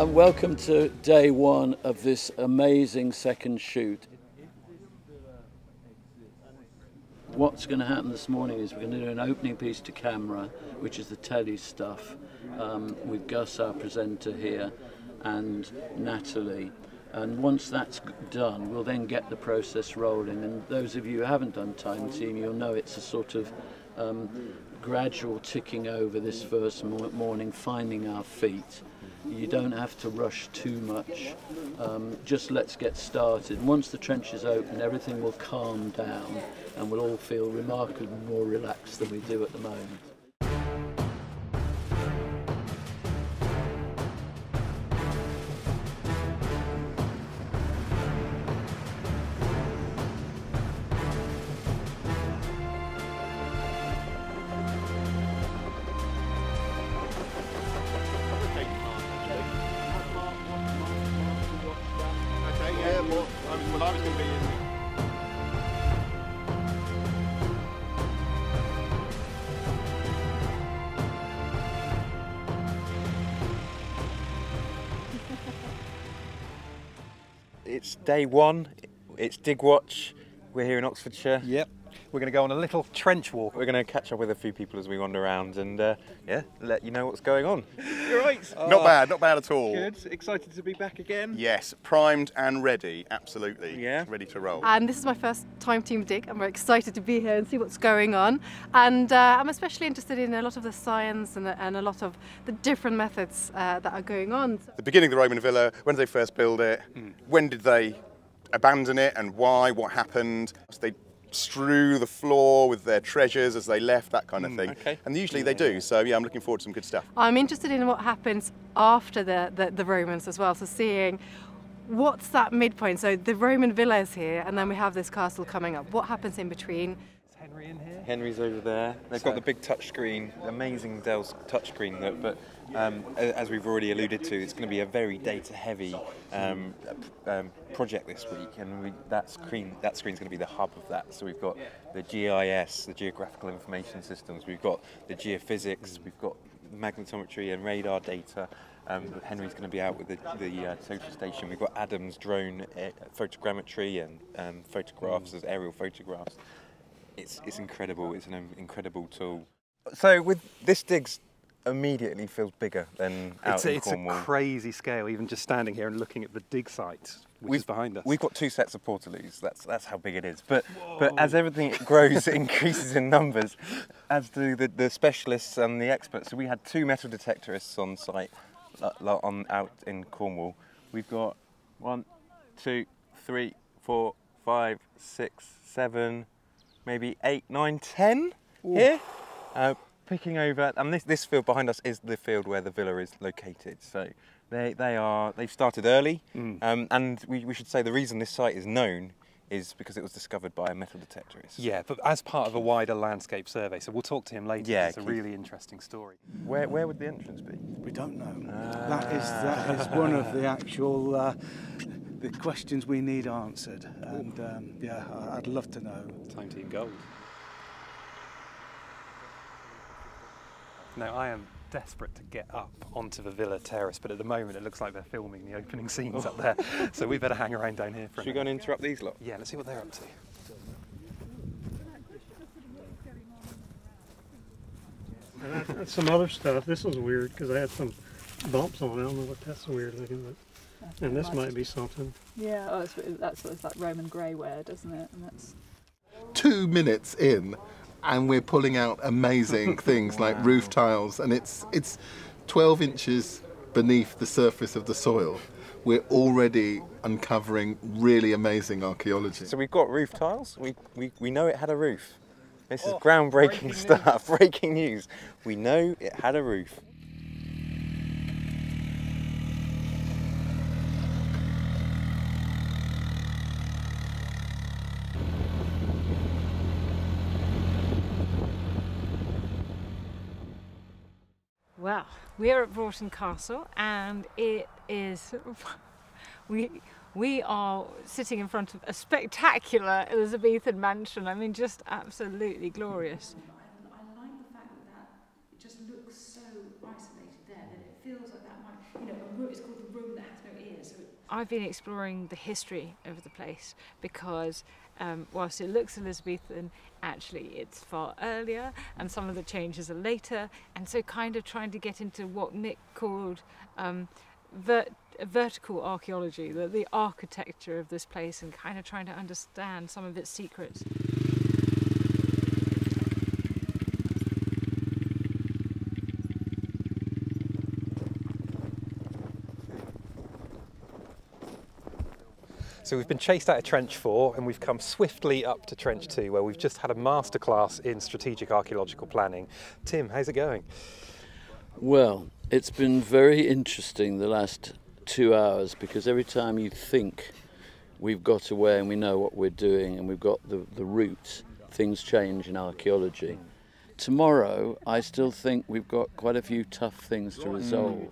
Welcome to day one of this amazing second shoot. What's going to happen this morning is we're going to do an opening piece to camera, which is the telly stuff, with Gus, our presenter here, and Natalie. And once that's done, we'll then get the process rolling. And those of you who haven't done Time Team, you'll know it's a sort of gradual ticking over this first morning, finding our feet. You don't have to rush too much, just let's get started. Once the trench is open, everything will calm down and we'll all feel remarkably more relaxed than we do at the moment. Well, I was going to be in. It's day one, it's Dig Watch, we're here in Oxfordshire. Yep, we're going to go on a little trench walk. We're going to catch up with a few people as we wander around and yeah, let you know what's going on. You're right. Not bad at all. Good, excited to be back again. Yes, primed and ready, absolutely. Yeah. Ready to roll. And this is my first Time Team dig. I'm very excited to be here and see what's going on. And I'm especially interested in a lot of the science and a lot of the different methods that are going on. The beginning of the Roman villa, when did they first build it? When did they abandon it and why? What happened? They strew the floor with their treasures as they left, that kind of thing. Okay. And usually they do, so yeah, I'm looking forward to some good stuff. I'm interested in what happens after the Romans as well, so seeing what's that midpoint. So the Roman villa is here and then we have this castle coming up. What happens in between? Is Henry in here? Henry's over there. They've got the big touchscreen, amazing Dell's touchscreen, but as we've already alluded to, it's going to be a very data-heavy project this week, and that screen's going to be the hub of that. So we've got the GIS, the Geographical Information Systems, we've got the geophysics, we've got magnetometry and radar data. Henry's going to be out with the social station. We've got Adam's drone photogrammetry and photographs as aerial photographs. It's incredible. It's an incredible tool. So with this dig's immediately feels bigger than out in Cornwall. It's a crazy scale, even just standing here and looking at the dig site, which is behind us. We've got 2 sets of portaloos. That's how big it is. But as everything grows, it increases in numbers, as do the specialists and the experts. So we had 2 metal detectorists on site, out in Cornwall. We've got 1, 2, 3, 4, 5, 6, 7, maybe 8, 9, 10 here. Picking over, and this field behind us is the field where the villa is located. So they've started early, and we should say the reason this site is known is because it was discovered by a metal detectorist. Yeah, but as part of a wider landscape survey, so we'll talk to him later. Yeah, it's a really interesting story. Where would the entrance be? We don't know. That is one of the actual the questions we need answered, and yeah, I'd love to know. Time Team Gold. No, I am desperate to get up onto the villa terrace, but at the moment it looks like they're filming the opening scenes up there, so we better hang around down here for a Should we minute. go and interrupt these lot? Yeah, let's see what they're up to. And that's some other stuff. This was weird because I had some bumps on it. I don't know what that's weird looking, but and this might be something. Yeah, oh, that's what it's like Roman grey ware, doesn't it? And that's 2 minutes in, and we're pulling out amazing things like roof tiles, and it's 12 inches beneath the surface of the soil. We're already uncovering really amazing archaeology. So we've got roof tiles. We know it had a roof. This is groundbreaking stuff. Breaking news. We know it had a roof. Well, we're at Broughton Castle, and it is we are sitting in front of a spectacular Elizabethan mansion. I mean, just absolutely glorious. I like the fact that it just looks so isolated there that it feels like that might, you know, it's called the room that has no ears. So I've been exploring the history of the place because whilst it looks Elizabethan, actually it's far earlier and some of the changes are later, and so kind of trying to get into what Nick called vertical archaeology, the architecture of this place, and kind of trying to understand some of its secrets. So we've been chased out of Trench 4 and we've come swiftly up to Trench 2, where we've just had a masterclass in strategic archaeological planning. Tim, how's it going? Well, it's been very interesting the last 2 hours, because every time you think we've got away and we know what we're doing and we've got the route, things change in archaeology. Tomorrow, I still think we've got quite a few tough things to resolve.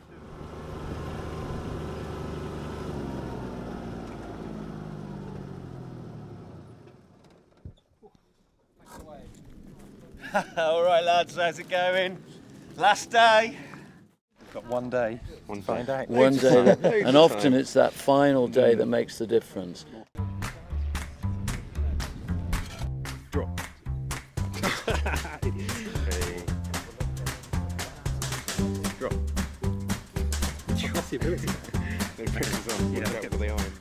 All right, lads, how's it going? Last day. We've got one day to find out. One day, and often it's that final day that makes the difference. Drop. Drop. That's the ability. The pressure's on. Watch out for the iron.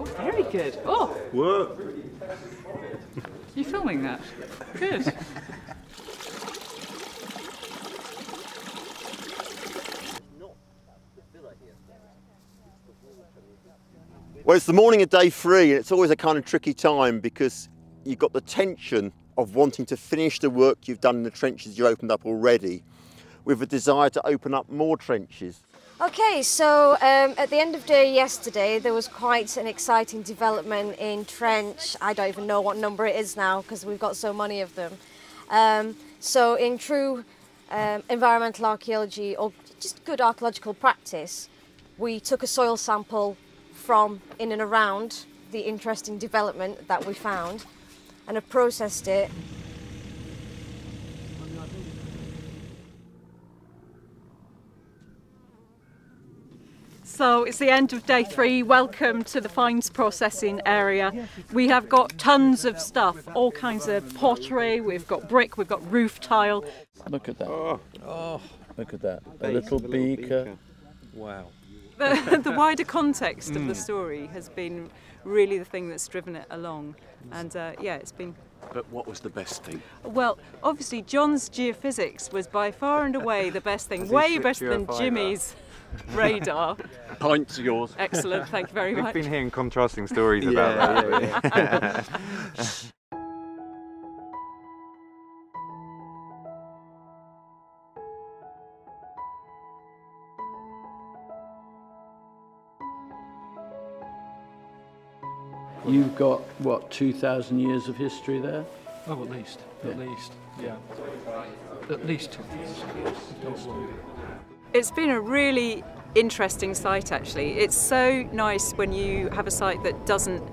oh, very good. Oh, Whoa! you filming that? Good. Well, it's the morning of day 3, and it's always a kind of tricky time because you've got the tension of wanting to finish the work you've done in the trenches you opened up already, with a desire to open up more trenches. Okay, so at the end of day yesterday, there was quite an exciting development in Trench. I don't even know what number it is now because we've got so many of them. So in true environmental archaeology, or just good archaeological practice, we took a soil sample from in and around the interesting development that we found and have processed it. So it's the end of day 3. Welcome to the finds processing area. We have got tons of stuff, all kinds of pottery, we've got brick, we've got roof tile. Look at that. Oh. Look at that. A little beaker. Wow. The wider context of the story has been really the thing that's driven it along. And yeah, it's been... But what was the best thing? Well, obviously John's geophysics was by far and away the best thing, way better than Jimmy's radar. Point to yours. Excellent, thank you very much. We've been hearing contrasting stories about that. You've got, what, 2,000 years of history there? Oh, at least, yeah. At least 2,000 years, not longer. It's been a really interesting site, actually. It's so nice when you have a site that doesn't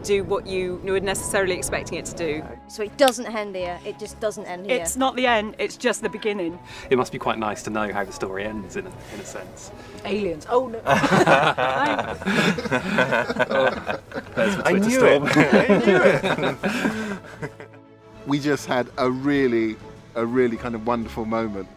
do what you were necessarily expecting it to do. So it doesn't end here, it just doesn't end here. It's not the end, it's just the beginning. It must be quite nice to know how the story ends in a sense. Aliens. Oh no. I knew it. I knew it. We just had a really kind of wonderful moment.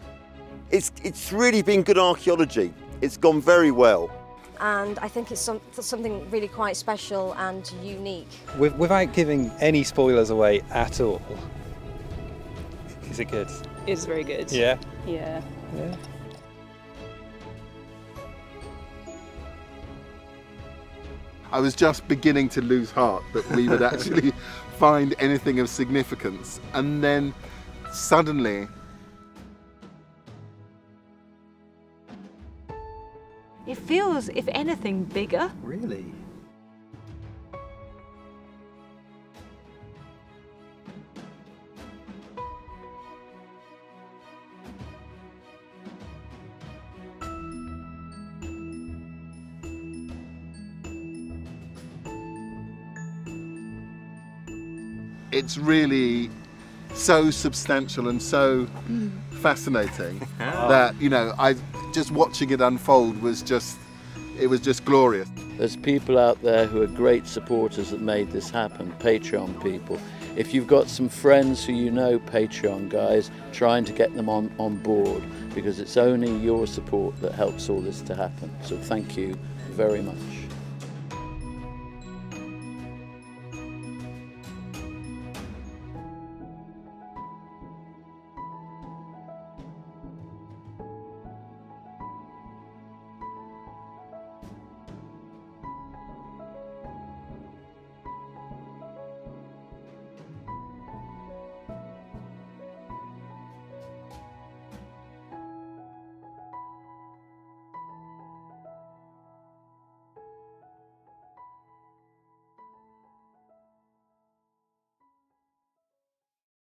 It's really been good archaeology. It's gone very well. And I think it's something really quite special and unique. Without giving any spoilers away at all, is it good? It's very good. Yeah? Yeah. Yeah. I was just beginning to lose heart that we would actually find anything of significance, and then suddenly It feels, if anything, bigger. Really? it's really so substantial and so fascinating that, you know, just watching it unfold was just, it was just glorious. There's people out there who are great supporters that made this happen, Patreon people. If you've got some friends who you know, Patreon guys, trying to get them on board, because it's only your support that helps all this to happen. So thank you very much.